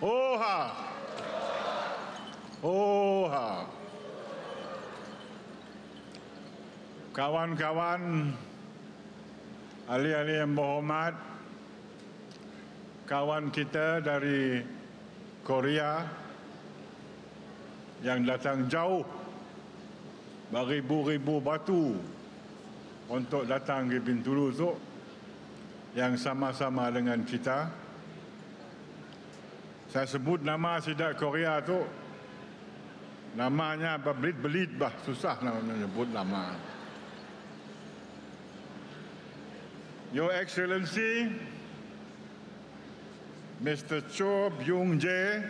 Oha! Oha! Kawan-kawan, ahli-ahli yang berhormat, kawan kita dari Korea yang datang jauh beribu-ribu batu untuk datang ke Bintulu tu, yang sama-sama dengan kita. Saya sebut nama sidak Korea tu, namanya berbelit-belit bah, susah nak menyebut nama. Your Excellency Mr. Cho Byung-jae,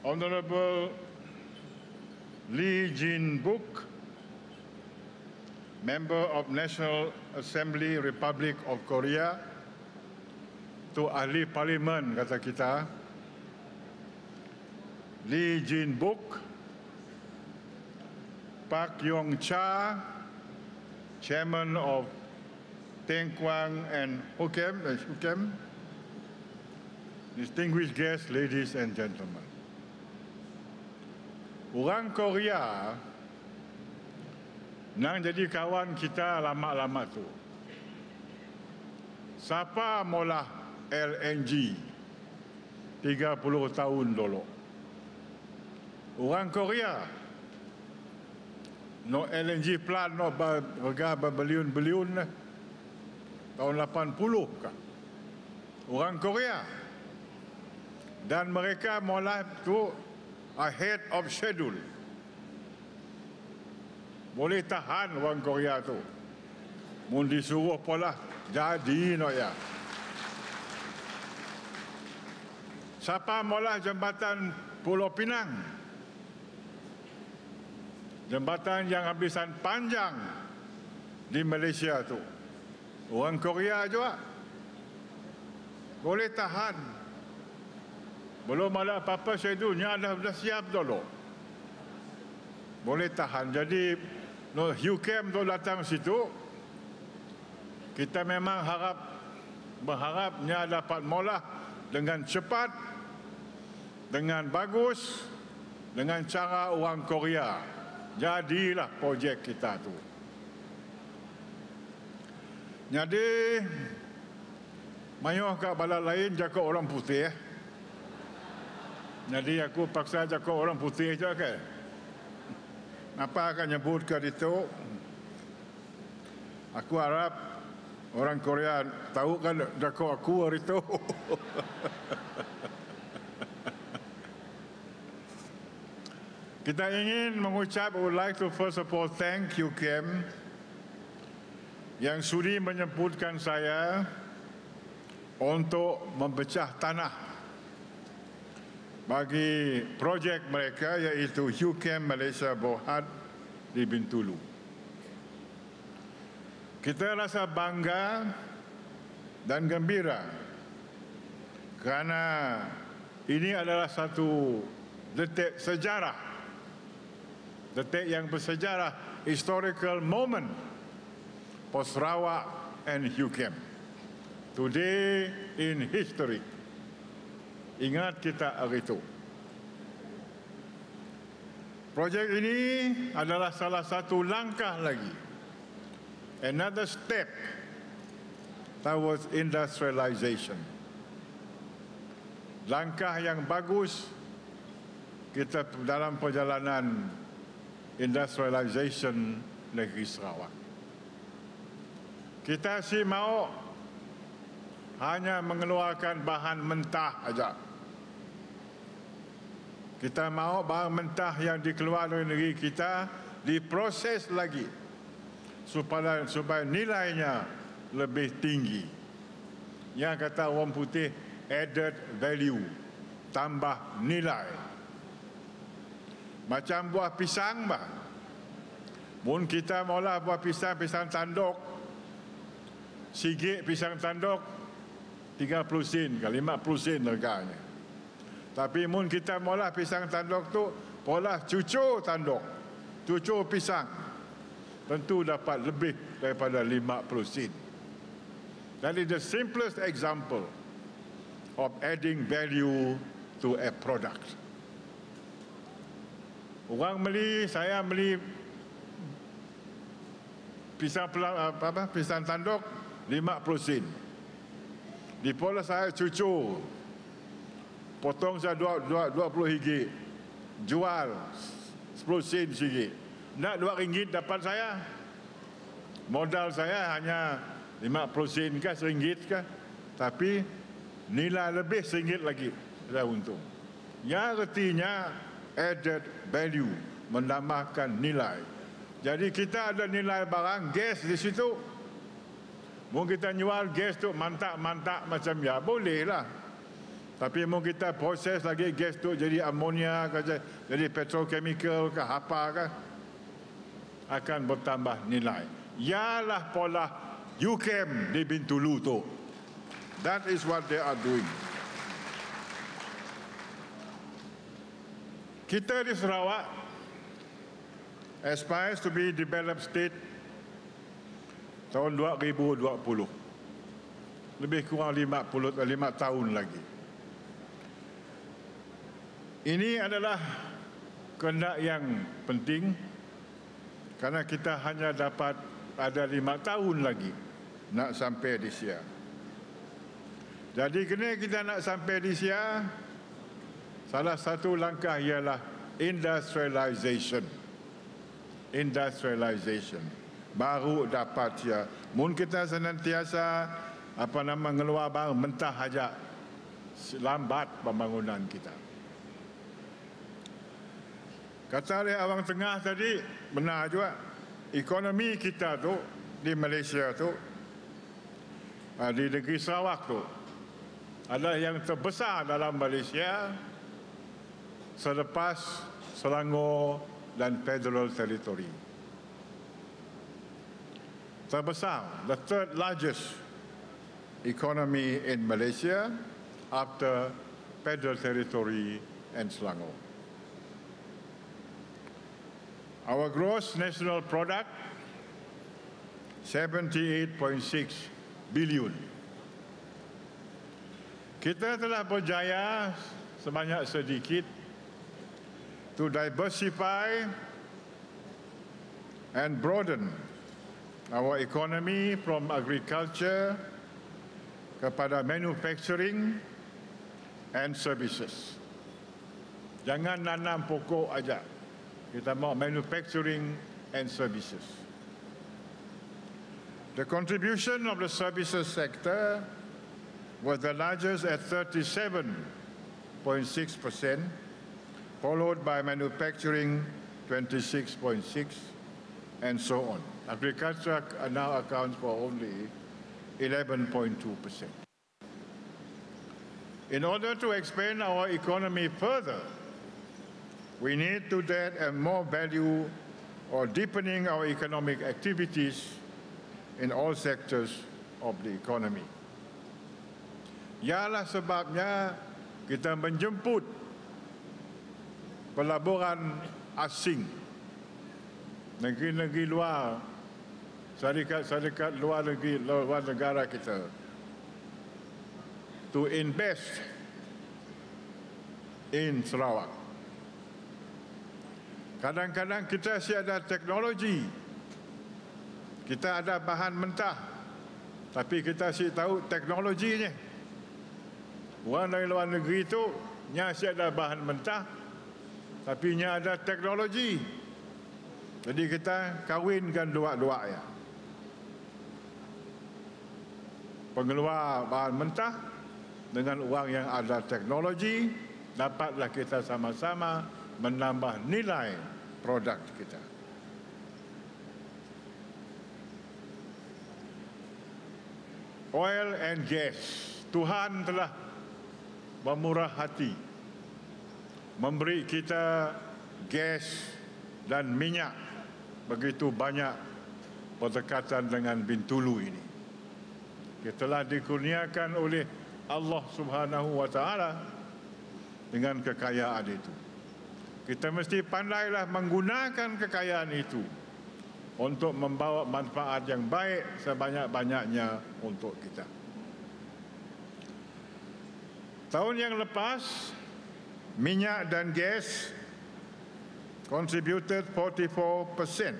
Honorable Lee Jin-book, Member of National Assembly Republic of Korea, tu ahli parlimen kata kita, Lee Jin-book, Park Yong-cha, Chairman of Teng Kwang and Hukem, distinguished guests, ladies and gentlemen. Orang Korea nang jadi kawan kita lama-lama tu. Siapa mula LNG 30 tahun dulu? Orang Korea. No LNG plant no harga berbilion-bilion tahun 80 kah? Orang Korea. Dan mereka mula tu ahead of schedule. Boleh tahan orang Korea tu. Mun disuruh pola jadi no ya. Siapa mula jambatan Pulau Pinang? Jambatan yang habisan panjang di Malaysia tu. Orang Korea juga. Boleh tahan. Belum ada apa-apa sedunia dah siap dulu. Boleh tahan. Jadi no Hukem tu datang situ. Kita memang berharapnya dapat mula dengan cepat, dengan bagus, dengan cara orang Korea. Jadilah projek kita tu. Jadi mayuh kat balai lain jaga orang putih. Jadi aku paksa jaga orang putih je ke. Apa akan nyebut ke itu? Aku harap orang Korea tahu kan jaga aku hari itu. Kita ingin mengucap, I would like to first of all thank you, Kim, yang sudi menyebutkan saya untuk memecah tanah bagi projek mereka, iaitu Hukem Malaysia Berhad di Bintulu. Kita rasa bangga dan gembira kerana ini adalah satu detik sejarah, detik yang bersejarah, historical moment for Sarawak and Hukem. Today in history. Ingat kita hari itu. Projek ini adalah salah satu langkah lagi. Another step towards industrialization. Langkah yang bagus kita dalam perjalanan industrialization negeri Sarawak. Kita si mau hanya mengeluarkan bahan mentah saja. Kita mahu bahan mentah yang dikeluarkan dari negeri kita diproses lagi supaya nilainya lebih tinggi. Yang kata orang putih, added value, tambah nilai. Macam buah pisang bah. Mun kita maulah buah pisang tanduk, sigit pisang tanduk 30 sen ke 50 sen harganya. Tapi mun kita maulah pisang tanduk tu, pola cucur tanduk, cucur pisang, tentu dapat lebih daripada 50 sen. That is the simplest example of adding value to a product. Saya beli pisang tanduk 50 sen. Di pola saya cucu, potong saya 20 ringgit, jual 10 sen sikit. Nak 2 ringgit dapat saya. Modal saya hanya 50 sen kah, RM1 kah. Tapi nilai lebih RM1 lagi saya untung. Yang artinya added value, menambahkan nilai. Jadi kita ada nilai barang, gas di situ. Mau kita jual gas tu mantak-mantak macam ya, boleh lah. Tapi mau kita proses lagi gas tu jadi amonia, jadi petrochemical ke apa ke, akan bertambah nilai. Ialah pola UKM di Bintulu tu. That is what they are doing. Kita di Sarawak aspires to be developed state tahun 2020. Lebih kurang 5 tahun lagi. Ini adalah kehendak yang penting kerana kita hanya dapat ada 5 tahun lagi nak sampai di siang. Jadi kena kita nak sampai di siang, salah satu langkah ialah industrialization. Baru dapat ya. Mun kita senantiasa ngeluar barang mentah aja, lambat pembangunan kita. Kata oleh Abang Tengah tadi, benar juga. Ekonomi kita tu di Malaysia tu, di negeri Sarawak tu, adalah yang terbesar dalam Malaysia selepas Selangor dan Federal Territory. Terbesar, the third largest economy in Malaysia after Federal Territory and Selangor. Our gross national product, 78.6 billion. Kita telah berjaya sebanyak sedikit to diversify and broaden our economy from agriculture kepada manufacturing and services. Jangan nanam pokok aja. Kita mau manufacturing and services. The contribution of the services sector was the largest at 37.6%, followed by manufacturing 26.6%, and so on. Agriculture now accounts for only 11.2%. In order to expand our economy further, we need to add more value or deepening our economic activities in all sectors of the economy. Ialah sebabnya kita menjemput pelaburan asing, negeri-negeri luar, syarikat luar negara kita, to invest in Sarawak. Kadang-kadang kita ada teknologi, kita ada bahan mentah, tapi kita tahu teknologinya. Orang dari luar negeri itu ada bahan mentah, tapi ada teknologi. Jadi kita kawinkan dua-dua ya. Pengeluar bahan mentah dengan orang yang ada teknologi, dapatlah kita sama-sama menambah nilai produk kita. Oil and gas. Tuhan telah bermurah hati memberi kita gas dan minyak begitu banyak berdekatan dengan Bintulu ini. Kita telah dikurniakan oleh Allah Subhanahu wa taala dengan kekayaan itu. Kita mesti pandailah menggunakan kekayaan itu. untuk membawa manfaat yang baik sebanyak-banyaknya untuk kita. Tahun yang lepas, minyak dan gas contributed 44%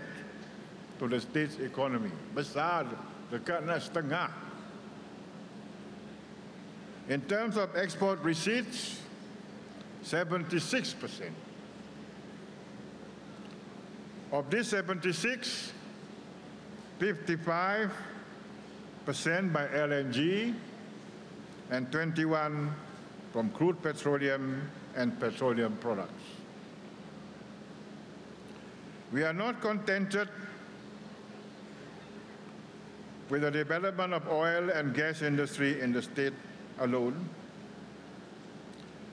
to the state's economy. Besar, dekat nak setengah. In terms of export receipts, 76%. Of this 76, 55% by LNG and 21 from crude petroleum and petroleum products. We are not contented with the development of oil and gas industry in the state alone.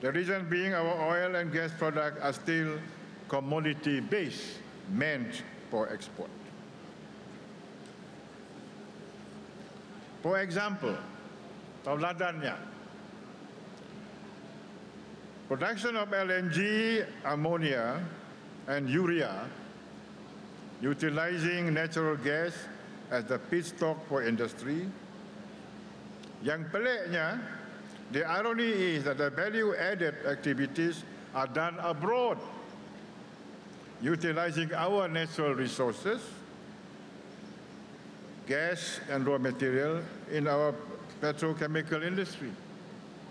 The reason being our oil and gas products are still commodity-based, meant for export. For example, tauladannya, production of LNG, ammonia, and urea, utilizing natural gas as the feedstock for industry. Yang peliknya, the irony is that the value-added activities are done abroad, utilizing our natural resources, gas and raw material in our petrochemical industry.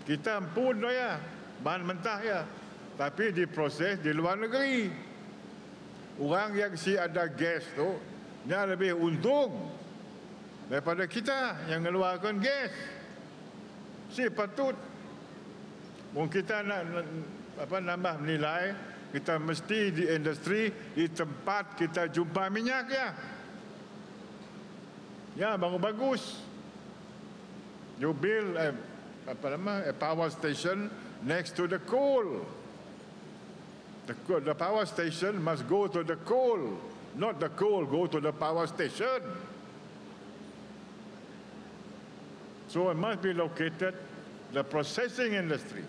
Kita pun ya, bahan mentah ya, tapi diproses di luar negeri. Orang yang si ada gas tu, dia lebih untung daripada kita yang mengeluarkan gas. Si patut, mungkin kita nak nambah nilai, kita mesti di industri, di tempat kita jumpa minyak ya. Ya, baru bagus. You build a power station next to the coal. The power station must go to the coal, not the coal go to the power station. So it must be located, the processing industry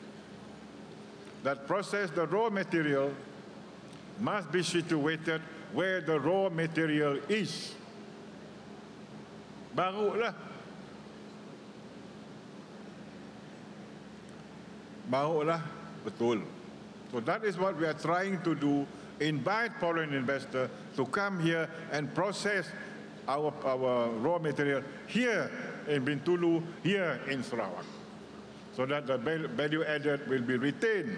that process the raw material must be situated where the raw material is. Barulah betul. So that is what we are trying to do, invite foreign investors to come here and process our raw material here in Bintulu, here in Sarawak, so that the value added will be retained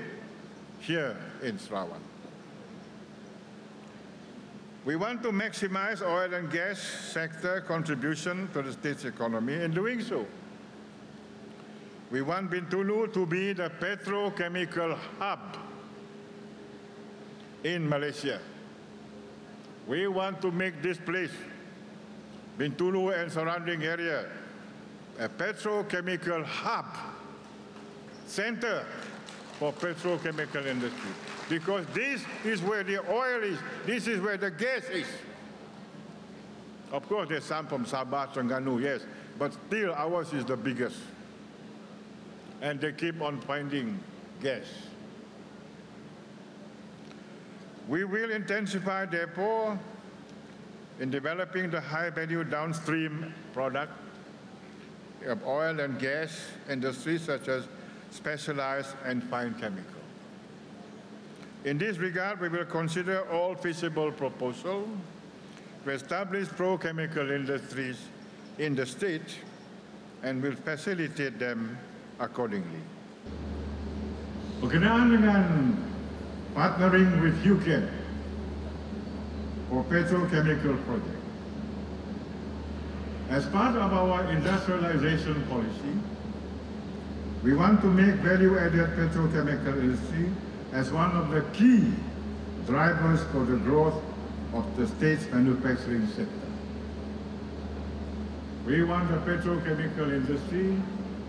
here in Sarawak. We want to maximize oil and gas sector contribution to the state's economy. In doing so, we want Bintulu to be the petrochemical hub in Malaysia. We want to make this place, Bintulu and surrounding area, a petrochemical hub, center for petrochemical industry. Because this is where the oil is, this is where the gas is. Of course, there's some from Sabah, Terengganu, yes, but still ours is the biggest. And they keep on finding gas. We will intensify, therefore, in developing the high-value downstream product of oil and gas industries such as specialized and fine chemical. In this regard, we will consider all feasible proposals to establish pro-chemical industries in the state and will facilitate them accordingly. Berkenaan dengan partnering with UCAN for petrochemical project. As part of our industrialization policy, we want to make value-added petrochemical industry as one of the key drivers for the growth of the state's manufacturing sector. We want the petrochemical industry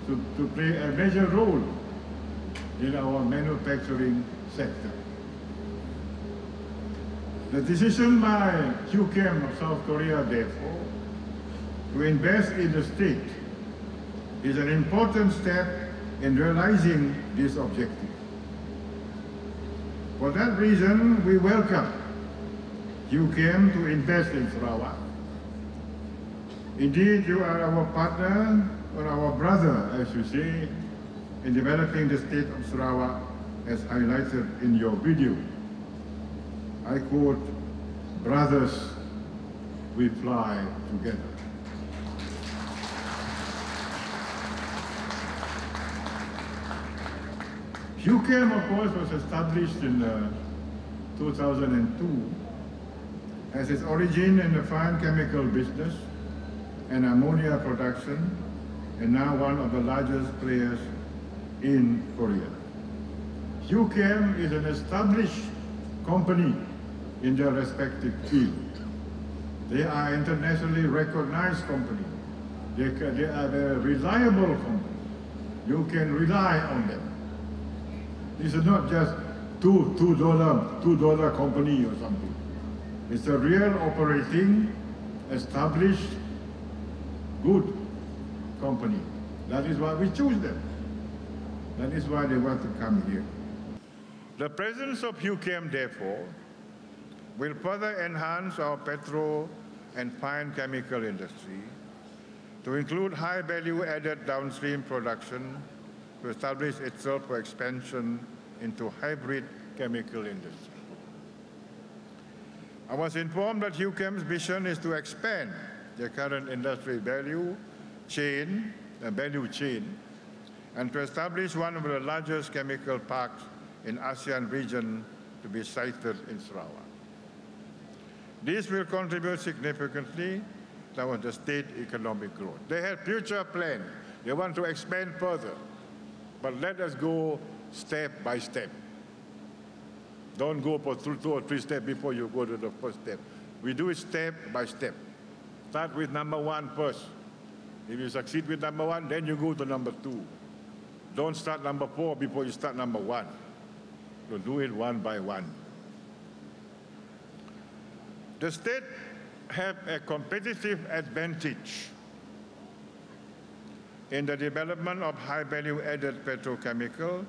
to play a major role in our manufacturing sector. The decision by QChem of South Korea, therefore, to invest in the state is an important step in realizing this objective. For that reason, we welcome You came to invest in Sarawak. Indeed, you are our partner or our brother, as you say, in developing the state of Sarawak as highlighted in your video. I quote, "Brothers, we fly together." UCAM, of course, was established in 2002 as its origin in the fine chemical business and ammonia production, and now one of the largest players in Korea. UCAM is an established company in their respective field. They are internationally recognized company. They are very reliable company. You can rely on them. This is not just $2 company or something. It's a real operating, established, good company. That is why we choose them. That is why they want to come here. The presence of UCAM, therefore, will further enhance our petro and fine chemical industry to include high value-added downstream production to establish itself for expansion into hybrid chemical industry. I was informed that UCAM's vision is to expand the current industry value chain, and to establish one of the largest chemical parks in ASEAN region to be sited in Sarawak. This will contribute significantly towards the state economic growth. They have future plans. They want to expand further. But let us go step by step. Don't go for 2 or 3 steps before you go to the first step. We do it step by step. Start with number 1 first. If you succeed with number 1, then you go to number 2. Don't start number 4 before you start number 1. So do it one by one. The state have a competitive advantage in the development of high value-added petrochemical,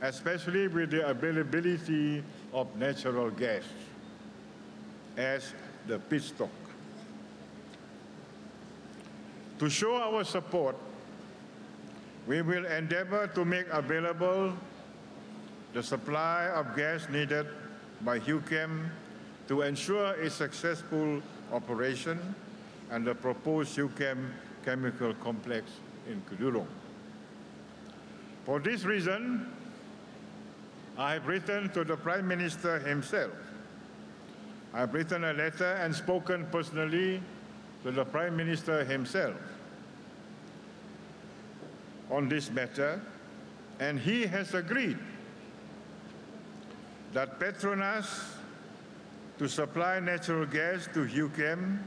especially with the availability of natural gas as the feedstock. To show our support, we will endeavor to make available the supply of gas needed by UCAM to ensure its successful operation and the proposed UCAM chemical complex in Kudurong. For this reason, I have written to the Prime Minister himself. I have written a letter and spoken personally to the Prime Minister himself on this matter, and he has agreed that Petronas to supply natural gas to UCAM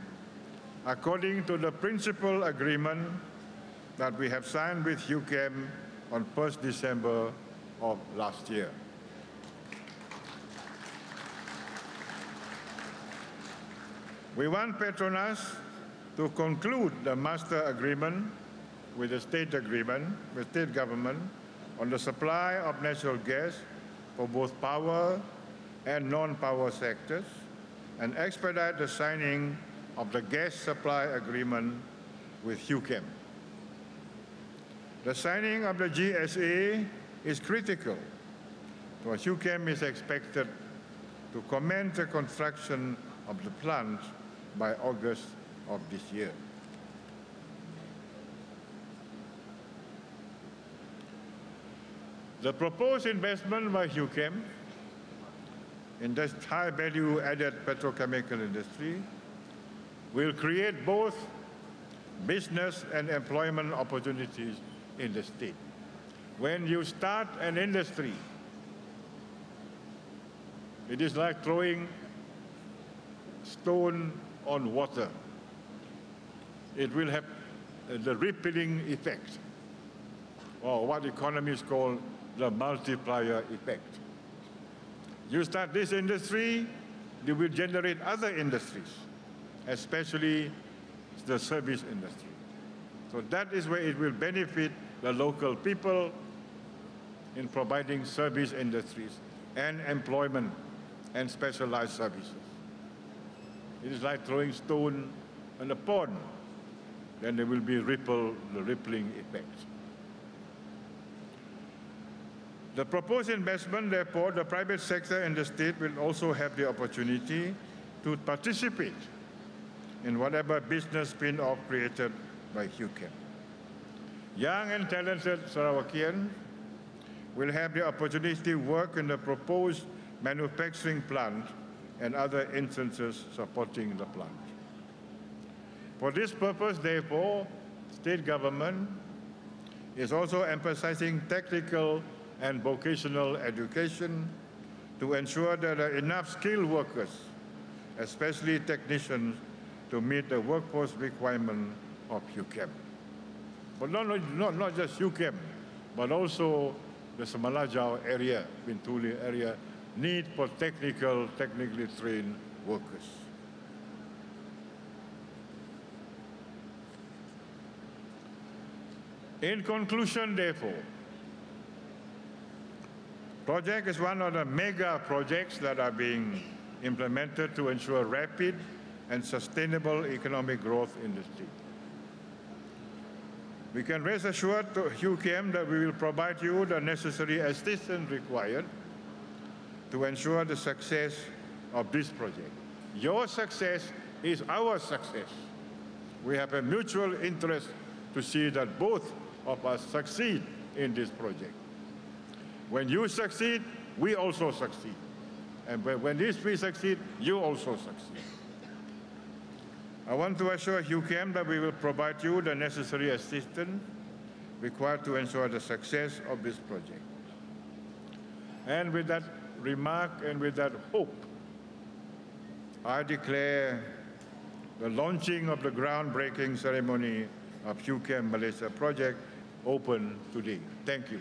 according to the principal agreement that we have signed with UCAM on 1st December of last year. We want Petronas to conclude the master agreement with the state government on the supply of natural gas for both power and non-power sectors, and expedite the signing of the gas supply agreement with UCAM. The signing of the GSA is critical, because UCAM is expected to commence the construction of the plant by August of this year. The proposed investment by UCAM in this high value-added petrochemical industry will create both business and employment opportunities in the state. When you start an industry, it is like throwing stone on water. It will have the rippling effect, or what economists call the multiplier effect. You start this industry, you will generate other industries, especially the service industry. So that is where it will benefit the local people in providing service industries and employment and specialized services. It is like throwing stone in a pond. Then there will be the rippling effect. The proposed investment, therefore, the private sector and the state will also have the opportunity to participate in whatever business spin-off created by HUCAM. Young and talented Sarawakians will have the opportunity to work in the proposed manufacturing plant and other instances supporting the plant. For this purpose, therefore, state government is also emphasizing technical and vocational education to ensure that there are enough skilled workers, especially technicians, to meet the workforce requirement of HUCAM. But not just HUCAM, but also the Semalajau area, Bintulu area, need for technically trained workers. In conclusion, therefore, project is one of the mega projects that are being implemented to ensure rapid and sustainable economic growth in the state. We can rest assured to HUCAM that we will provide you the necessary assistance required to ensure the success of this project. Your success is our success. We have a mutual interest to see that both of us succeed in this project. When you succeed, we also succeed. And when we succeed, you also succeed. I want to assure HUCAM that we will provide you the necessary assistance required to ensure the success of this project. And with that remark and with that hope, I declare the launching of the groundbreaking ceremony of HUCAM Malaysia project open today. Thank you.